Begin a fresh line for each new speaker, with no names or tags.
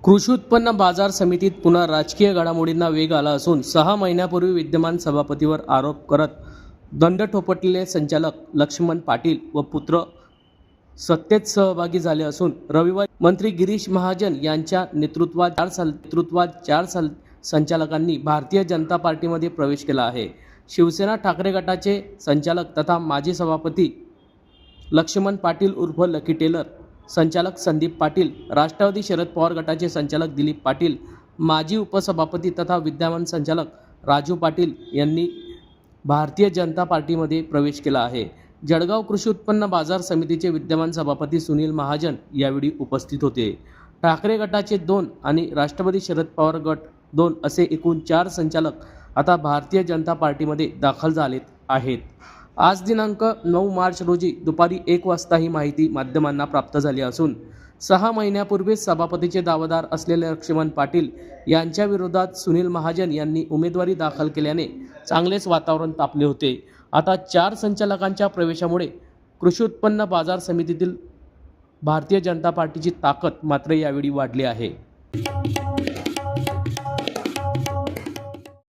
कृषी उत्पन्न बाजार समितीत पुन्हा राजकीय घडामोडींना वेग आला असून 6 महिन्यापूर्वी विद्यमान सभापतीवर आरोप करत दंड ठोपटलेले संचालक लक्ष्मण पाटील व पुत्र सत्तेत सहभागी झाले असून रविवारी मंत्री गिरीश महाजन यांच्या नेतृत्वात चार संचालकांनी भारतीय जनता पार्टीमध्ये प्रवेश केला आहे। शिवसेना ठाकरे गटाचे संचालक तथा माजी सभापती लक्ष्मण पाटील उर्फ लकी टेलर, संचालक संदीप पाटील, राष्ट्रवादी शरद पवार गटाचे संचालक दिलीप पाटील, माजी उपसभापती तथा विद्यमान संचालक राजू पाटील यांनी भारतीय जनता पार्टीमध्ये प्रवेश केला आहे। जळगाव कृषी उत्पन्न बाजार समितीचे विद्यमान सभापती सुनील महाजन यावेळी उपस्थित होते। ठाकरे गटाचे 2 आणि राष्ट्रवादी शरद पवार गट 2 असे एकूण 4 संचालक आता भारतीय जनता पार्टीमध्ये दाखल झालेत आहेत। आज दिनांक 9 मार्च रोजी दुपारी 1 वाजता ही माहिती माध्यमांना प्राप्त झाली असून 6 महिन्यापूर्वीच सभापतीचे दावेदार असलेले लक्ष्मण पाटील यांच्या विरोधात सुनील महाजन यांनी उमेदवारी दाखल केल्याने चांगलेच वातावरण तापले होते। आता 4 संचालकांच्या प्रवेशामुळे कृषी उत्पन्न बाजार समितीतील भारतीय जनता पार्टीची ताकद मात्र यावेळी वाढली आहे।